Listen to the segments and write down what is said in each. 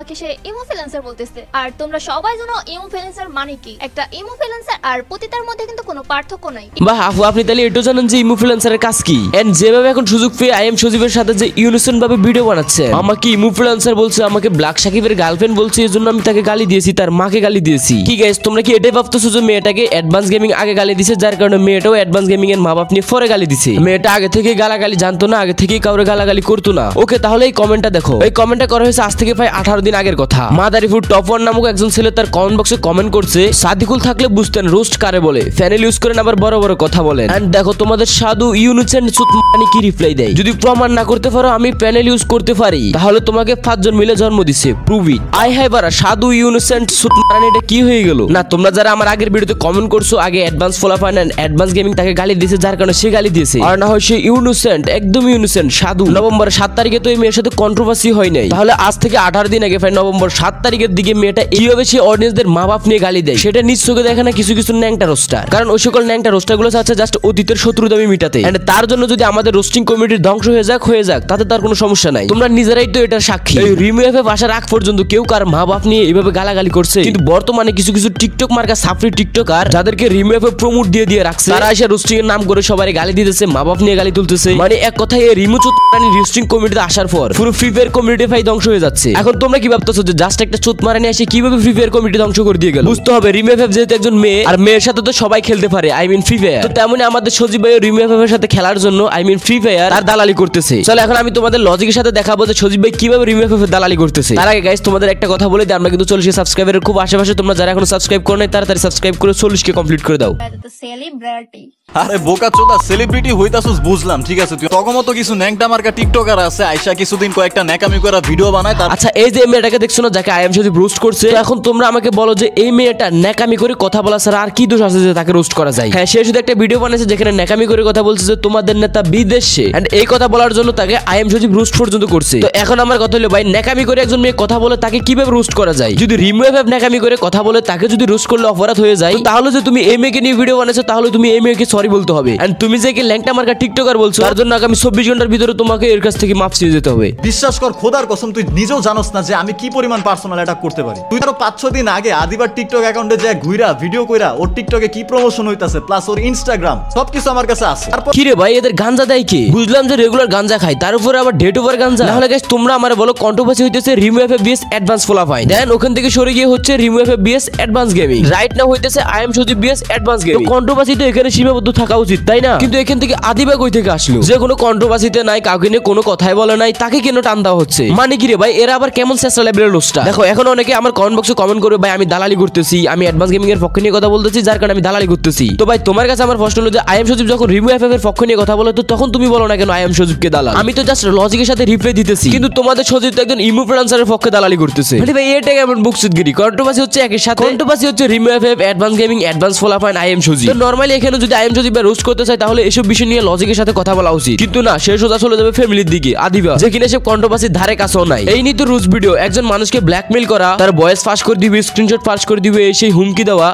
আমাকে সে ইমোফ্লুয়েন্সার বলতেছে। আর তোমরা সবাই জানো ইমোফ্লুয়েন্সার মানে কি। একটা ইমোফ্লুয়েন্সার আর পতিতার মধ্যে কিন্তু কোনো পার্থক্য নাই। বাহ আপু, আপনি তাহলে এটাও জানেন যে ইমোফ্লুয়েন্সারের কাজ কি। এন্ড যেভাবে এখন সুযোগ পেয়ে আই এম সজীবের সাথে যে ইউনিসন ভাবে ভিডিও বানাচ্ছে, আমাকে ইমোফ্লুয়েন্সার বলছে, আমাকে ব্ল্যাক সাকিবের গার্লফ্রেন্ড বলছে, এজন্য আমি তাকে গালি দিয়েছি, তার মাকে গালি দিয়েছি। কি গাইস, তোমরা কি এটাই ভাবতেছো যে মেয়েটাকে অ্যাডভান্স গেমিং আগে গালি দিছে, যার কারণে মেয়েটাও অ্যাডভান্স গেমিং এর মা বাপ নিয়ে পরে গালি দিছে? মেয়েটা আগে থেকে গালাগালি জানতো না, আগে থেকে কাউরে গালাগালি করতো না। ওকে, তাহলে এই কমেন্টটা দেখো। এই কমেন্টটা করা হয়েছে আজ থেকে প্রায় 18 দিন আগের কথা। মাদারিফুড টপ 1 নামক একজন ছেলে তার কমেন্ট বক্সে কমেন্ট করছে, সাদিকুল থাকলে বুঝতেন রোস্ট কারে বলে, ফ্যানেল ইউজ করেন আবার বড় বড় কথা বলেন। এন্ড দেখো তোমাদের সাধু ইউনিসেন সুতমানি কি রিপ্লাই দেয়, যদি প্রমাণ না করতে পারো আমি প্যানেল ইউজ করতে পারি, তাহলে তোমাকে 5 জন মিলে জন্ম দিছে, প্রুভ ইট। আই হাই বারা সাধু ইউনিসেন সুতমানি, এটা কি হয়ে গেল? না তোমরা যারা আমার আগের ভিডিওতে কমেন্ট করছো আগে অ্যাডভান্স ফলাফান এন্ড অ্যাডভান্স গেমিং তাকে গালি দিয়েছে, যার কারণে সে গালি দিয়েছে, আর না হয় সে ইউনিসেন্ট, একদম ইউনিসেন্ট সাধু। নভেম্বর 7 তারিখে তো এই মেয়ের সাথে কন্ট্রোভার্সি হয় নাই, তাহলে আজ থেকে 18 দিন আগে নভেম্বর 7 তারিখের দিকে মেয়েটা এইভাবে সে অডিয়েন্সদের মা বাপ নিয়ে গালি দেয়, সেটা নিজ চোখে দেখে না কিছু কিছু ন্যাংটা রোস্টার। কারণ ওই সকল ন্যাংটা রোস্টার গুলো চাচ্ছে জাস্ট অতীতের শত্রুতামি মিটাতে, এন্ড তার জন্য যদি আমাদের রোস্টিং কমিটির ধ্বংস হয়ে যাক তাতে তার কোনো সমস্যা নাই। তোমরা নিজেরাই তো এটার সাক্ষী। এই রিমুএফে আসার আগ পর্যন্ত কেউ কার মা বাপ নিয়ে এইভাবে গালাগালি করছে, কিন্তু বর্তমানে কিছু কিছু টিকটক মার্কা সাফরি টিকটকার যাদেরকে রিমুএফে প্রমোট দিয়ে রাখছে, তারা এসে রোস্টিং এর নাম করে সবাই গালি দিতেছে, মা বাপ নিয়ে গালি তুলতেছে। মানে এক কথায় এই রিমু চোতমারানি রোস্টিং কমিটিতে আসার পর পুরো ফ্রি ফায়ার কমিউনিটি ফাই ধ্বংস হয়ে যাচ্ছে। এখন তোমরা কি ভাবতেছো যে জাস্ট একটা চোতমারানি এসে কিভাবে ফ্রি ফায়ার কমিটি ধ্বংস করে দিয়ে গেল? বুঝতে হবে রিমুএফ যেহেতু একজন মেয়ে, আর মেয়ের সাথে তো সবাই খেলতে পারে, আই মিন ফ্রি ফায়ার, তো তেমনি আমাদের সজীব ভাই রিমুএফ এর সাথে খেলার জন্য আই মিন ফ্রি ফায়ার আর দালালি করতেছে। চলো এখন আমি তোমাদের লজিকের সাথে দেখাবো যে সজীব ভাই কিভাবে রিমুএফ এর দালালি করতেছে। তার আগে গাইস তোমাদের একটা কথা বলে দিই, আমরা কিন্তু 40 সাবস্ক্রাইবারের খুব আশেপাশে। তোমরা যারা এখনো সাবস্ক্রাইব করো নাই তাড়াতাড়ি সাবস্ক্রাইব করে 40 কে কমপ্লিট করে দাও। সেলিব্রিটি আরে বোকা চোদা, সেলিব্রিটি হইতাছস বুঝলাম, ঠিক আছে, তুই তগমতো কিছু ন্যাংটা মার্কা টিকটকার আছে, আয়শা কিছুদিন কয়েকটা ন্যাকামি করা ভিডিও বানায়। আচ্ছা এই যে মেয়েটাকে দেখছো না যাকে আই এম সজীব রোস্ট করছে, এখন তোমরা আমাকে বলো যে এই মেয়েটা ন্যাকামি করে কথা বলা ছাড়া আর কি দোষ আছে যে তাকে রোস্ট করা যায়? হ্যাঁ, সে শুধু একটা ভিডিও বানাইছে যেখানে ন্যাকামি করে কথা বলছে যে তোমাদের নেতা বিদেশে, এন্ড এই কথা বলার জন্য তাকে আই এম সজীব রোস্ট পর্যন্ত করছে। তো এখন আমার কথা হলো ভাই, ন্যাকামি করে একজন মেয়ে কথা বলে তাকে কিভাবে রোস্ট করা যায়? যদি রিমুএফ ন্যাকামি করে কথা বলে তাকে যদি রোস্ট করলে অপরাধ হয়ে যায়, তাহলে যে তুমি এই মেয়েকে নিয়ে ভিডিও বানাইছো, তাহলে তুমি এই মেয়েকে সরি বলতে হবে। এন্ড তুমি যে ল্যাংটা মার্কা টিকটকার বলছো, তার জন্য আগামী 24 ঘন্টার ভিতরে তোমাকে এর কাছ থেকে মাপ চেয়ে যেতে হবে। বিশ্বাস কর খোদার কসম, তুই নিজেও জানোস না যে আমি কি পরিমাণ পার্সোনাল অ্যাটাক করতে পারি। তুই আরো 5-6 দিন আগে আদিবার টিকটক অ্যাকাউন্টে যে ঘুইরা ভিডিও কইরা ওর টিকটকে কি প্রমোশন হইতাছে, প্লাস ওর ইনস্টাগ্রাম সবকিছু আমার কাছে আছে। তারপর কি রে ভাই, এদের গাঞ্জা দেয় কে? বুঝলাম যে রেগুলার গাঞ্জা খায়, তার উপরে আবার ডেট ওভার গাঞ্জা। তাহলে গাইস তোমরা আমারে বলো কন্ট্রোভার্সি হইতেছে রিমুএফ বিএস অ্যাডভান্স ফলাফাই, দেন ওখান থেকে সরে গিয়ে হচ্ছে রিমুএফ BS advance gaming, right now হইতেছে I am Sajib BS advance gaming. তো কন্ট্রোভার্সি তো এখানে সীমাবদ্ধ থাকা উচিত, তাই না? কিন্তু এখান থেকে আদিবা কই থেকে আসলো? যে কোনো কন্ট্রোভার্সিতে নাই, কাউকে নিয়ে কোনো কথাই বলে নাই, তাকে কেন টান দেওয়া হচ্ছে? মানে কি রে ভাই, এরা আবার কেমন শেষরা লেভেলের লোস্টা? দেখো এখন অনেকে আমার কমেন্ট বক্সে কমেন্ট করবে ভাই আমি দালালি করতেছি, আমি অ্যাডভান্স গেমিং এর পক্ষে নিয়ে কথা বলতেছি, যার কারণে আমি দালালি করতেছি। তো ভাই তোমার কাছে আমার প্রশ্ন হলো যে আই এম সজীব যখন রিমুএফ এর পক্ষে নিয়ে কথা বলে, তো তখন তুমি বলো না কেন আই এম সজীবকে দালাল? আমি তো জাস্ট লজিকের সাথে রিপ্লাই দিতেছি, কিন্তু তোমাদের সজীব তো একজন ইমোফ্লুয়েন্সারের পক্ষে দালালি করতেছে। মানে ভাই এটা কেমন বুকসিদগিরি? কন্ট্রোভার্সি হচ্ছে একই সাথে, কন্ট্রোভার্সি হচ্ছে রিমুএফ অ্যাডভান্স গেমিং অ্যাডভান্স ফলাফাইন আই এম সজীব। তো নরমালি এখানে যদি আই এম সজীব রোস্ট করতে চাই, তাহলে এসব বিষয় নিয়ে লজিকের সাথে কথা বলা উচিত, কিন্তু না, সে সোজা চলে যাবে ফ্যামিলির দিকে, আদিবা, যে কিনা সে কন্ট্রোভার্সির ধারে কাছেও নাই। এই নিয়ে তো রোজ ভিডিও, একজন মানুষকে ব্ল্যাকমেইল করা, তার ভয়েস ফাঁস করে দিবে, স্ক্রিনশট ফাঁস করে দিবে, সেই হুমকি দেওয়া।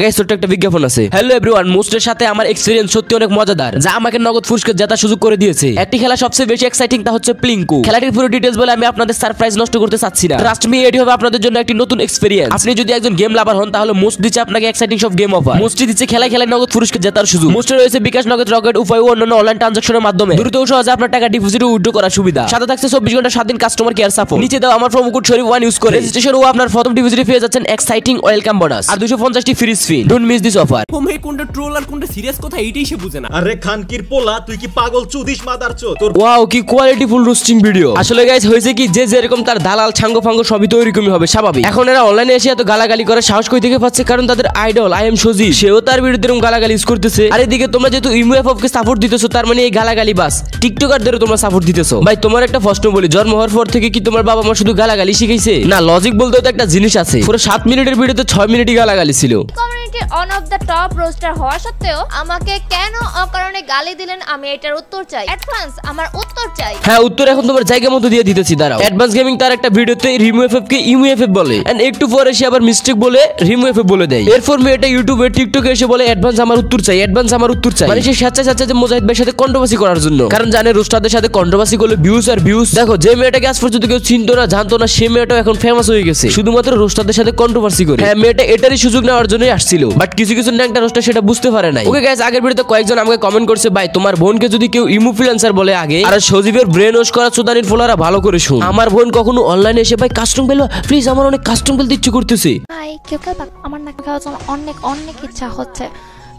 গাইস ছোট্ট একটা বিজ্ঞাপন আছে। হ্যালো এভরিওয়ান, মোস্টের সাথে আমার এক্সপেরিয়েন্স সত্যি অনেক মজাদার, যা আমাকে নগদ পুরস্কার জেতার সুযোগ করে দিয়েছে। একটি খেলা সবচেয়ে বেশি এক্সাইটিং, তা হচ্ছে প্লিঙ্কু। খেলাটির পুরো ডিটেইলস বলে আমি আপনাদের সারপ্রাইজ নষ্ট করতে চাচ্ছি না, ট্রাস্ট মি, এটি হবে আপনাদের জন্য একটি নতুন এক্সপেরিয়েন্স। আপনি যদি একজন গেম লাভার হন, তাহলে মোস্ট দিচ্ছে আপনাকে এক্সাইটিং সব গেম অফার। মোস্ট দিচ্ছে খেলায় নগদ পুরস্কার জেতার সুযোগ। মোস্টে রয়েছে বিকাশ, নগদ, রকেট, উপায় ও অন্যান্য অনলাইন ট্রানজাকশনের মাধ্যমে দ্রুত ও সহজে আপনার টাকা ডিপোজিট ও উইথড্র করার সুবিধা। সাথে থাকছে 24 ঘন্টা 7 দিন কাস্টমার কেয়ার সাপোর্ট। নিচে দাও আমার প্রোমো কোড শরীফ1 ইউজ করে রেজিস্ট্রেশন ও আপনার প্রথম ডিপোজিটে পেয়ে যাচ্ছেন এক্সাইটিং ওয়েলকাম বোনাস আর 250টি free spin. Don't miss this offer. ও ভাই কোনটা ট্রোল আর কোনটা সিরিয়াস কথা এইটাই সে বুঝে না। আরে খানকির পোলা, তুই কি পাগল চুদিস মাদারচোদ? তোর ওয়াও কি কোয়ালিটিফুল রোস্টিং ভিডিও। আসলে গাইস হয়েছে কি, যে যেরকম তার দালাল ছাঙ্গ ফাঙ্গ সবই তো ওইরকমই হবে, স্বাভাবিক। এখন এরা অনলাইনে এসে এত গালাগালি করে সাহস কই থেকে পাচ্ছে? কারণ তাদের আইডল আই এম সজীব, সেও তার বিরুদ্ধে এরকম গালাগালি ইউজ করতেছে। আর এদিকে তোমরা যেহেতু ইমুএফএফ কে সাপোর্ট দিতেছো, তার মানে এই গালাগালি বাস টিকটকারদেরও তোমরা সাপোর্ট দিতেছো। ভাই তোমার একটা প্রশ্ন বলি, জন্ম হওয়ার পর থেকে কি তোমার বাবা মা শুধু গালাগালি শিখাইছে? না, লজিক বলতে তো একটা জিনিস আছে। পুরো 7 মিনিটের ভিডিওতে 6 মিনিটই গালাগালি ছিল। কমিউনিটির one of the top roaster হওয়া সত্ত্বেও আমাকে কেন অকারণে গালি দিলেন, আমি এটার উত্তর চাই। অ্যাডভান্স আমার উত্তর চাই। হ্যাঁ, উত্তর এখন তোমার জায়গা মতো দিয়ে দিতেছি, দাঁড়াও। অ্যাডভান্স গেমিং তার একটা ভিডিওতে রিমু এফএফ কে ইমু এফএফ বলে, এন্ড একটু পরে সে আবার মিস্টেক বলে রিমু এফএফ বলে দেয়। এরপর মেয়েটা ইউটিউবে টিকটকে এসে বলে অ্যাডভান্স আমার উত্তর চাই, অ্যাডভান্স আমার উত্তর চাই। মানে সে স্বেচ্ছায় যে মুজাহিদ ভাইয়ের সাথে কন্ট্রোভার্সি করার জন্য, কারণ জানে রোস্টারদের সাথে কন্ট্রোভার্সি করলে ভিউজ আর ভিউজ। দেখো, যে মেয়েটাকে আজ পর্যন্ত কেউ চিনতো না, জানতো না, সে মেয়েটাও এখন ফেমাস হয়ে গেছে শুধুমাত্র রোস্টারদের সাথে কন্ট্রোভার্সি করে। হ্যাঁ, মেয়েটা এটারই সুযোগ নেওয়ার জন্যই আসছিল, বাট কিছু ন্যাংটা রোস্টার সেটা বুঝতে পারে নাই। ওকে গাইস, আগের ভিডিওতে কয়েকজন আমাকে কমেন্ট করছে, ভাই তোমার বোনকে যদি কেউ ইমুফ্লুয়েন্সার বলে আগে, আর সজীবের ব্রেন ওয়াশ করা চোদানির ফলোয়াররা ভালো করে শুন। আমার বোন কখনো অনলাইনে এসে ভাই কাস্টম বেল প্লিজ, আমার অনেক কাস্টম বেল ইচ্ছে করতেছে। ভাই কেউ আমার নাক খাওয়ার জন্য অনেক অনেক ইচ্ছা হচ্ছে,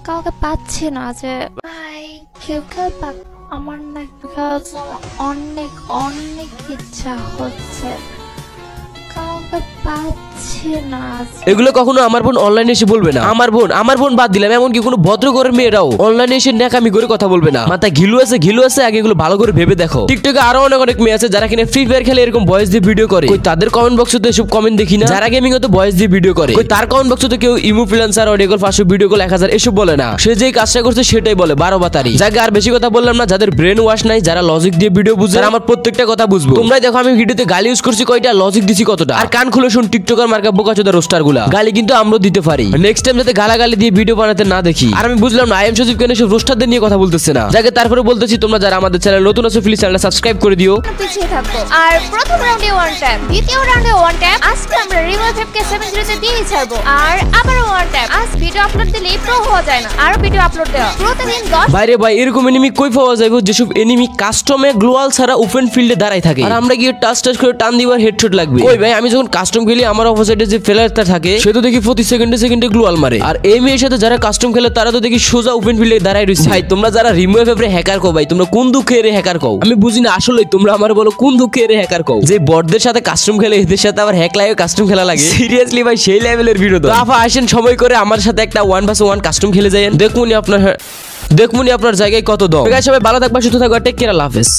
কাউকে পাচ্ছি না। যে ভাই কেউ আমার নাক খাওয়ার জন্য অনেক অনেক ইচ্ছা হচ্ছে, কাউকে পাচ্ছি না। এগুলো কখনো আমার বোন অনলাইনে এসে বলবে না। আমার বোন বাদ দিলাম, এমনকি কোনো ভদ্র ঘরের মেয়েরাও অনলাইনে এসে ন্যাকামি করে কথা বলবে না। মাথা ঘিলু আছে, আগে এগুলো ভালো করে ভেবে দেখো। টিকটকে আরো অনেক মেয়ে আছে যারা কিনা ফ্রি ফায়ার খেলে এরকম ভয়েস দিয়ে ভিডিও করে, কই তাদের কমেন্ট বক্সে তো এসব কমেন্ট দেখি না। যারা গেমিং তো ভয়েস দিয়ে ভিডিও করে, কই তার কমেন্ট বক্সে তো কেউ ইমুফ্লুয়েন্সার অডিও কল 500 ভিডিও কল 1000 এসব বলে না। সে যেই কাজটা করছে সেটাই বলে 12 বাতারি। যাকে আর বেশি কথা বললাম না, যাদের ব্রেন ওয়াশ নাই, যারা লজিক দিয়ে ভিডিও বুঝে, যারা আমার প্রত্যেকটা কথা বুঝবো। তোমরাই দেখো আমি ভিডিওতে গালি ইউজ করছি কয়টা, লজিক দিছি কতটা। আর কান খুলে শুন টিকটকার মার্কা বোকাচোদা রোস্টার গুলা, গালি কিন্তু আমরা দিতে পারি। নেক্সট টাইম যাতে গালাগালি দিয়ে ভিডিও বানাতে না দেখি। আর আমি বুঝলাম না আইএম সজীব কেন সব রোস্টারদের নিয়ে কথা বলতেছে না। যাকে তারপরে বলতেছি, তোমরা যারা আমাদের চ্যানেল নতুন আছো প্লিজ চ্যানেলটা সাবস্ক্রাইব করে দিও। পিছিয়ে থাকবো। আর প্রথম রাউন্ডে 1 ট্যাপ, দ্বিতীয় রাউন্ডে 1 ট্যাপ। আজকে আমরা রিভার ফেপকে 7-0 তে দিয়ে ছাড়বো। আর আবার 1 ট্যাপ। আজ ভিডিও আপলোড দিলে প্রো হওয়া যায় না, আর ভিডিও আপলোড দেওয়া প্রতিদিন 10। বাইরে ভাই এরকম এনিমি কই পাওয়া যাবে যেসব এনিমি কাস্টমে গ্লোয়াল ছাড়া ওপেন ফিল্ডে দাঁড়ায় থাকে, আর আমরা গিয়ে টাচ করে টান দিবার হেডশট লাগবে। ওই ভাই আমি যখন কাস্টম খেলি, আমার অপোজিটে যে ফেলারটা থাকে সে তো দেখি প্রতি সেকেন্ডে গ্লোয়াল মারে, আর এই মেয়ের সাথে যারা কাস্টম খেলে তারা তো দেখি সোজা ওপেন ফিল্ডে দাঁড়ায় রয়েছে। ভাই তোমরা যারা রিমুভ এফরে হ্যাকার কও, ভাই তোমরা কোন দুঃখে এর হ্যাকার কও? আমি বুঝি না আসলে, তোমরা আমার বলো কোন দুঃখে এর হ্যাকার কও? যে বটদের সাথে কাস্টম খেলে এদের সাথে আবার হ্যাক লাইভে কাস্টম খেলা লাগে? সিরিয়াসলি ভাই সেই লেভেলের বিরোধ। আফা আসেন সময় করে আমার সাথে একটা 1vs1 কাস্টম খেলে যায়েন, দেখুনি আপনার জায়গায় কত দম। সবাই ভালো থাকবা, সুস্থ থাকবা, টেক কেয়ার, আল্লাহ হাফেজ।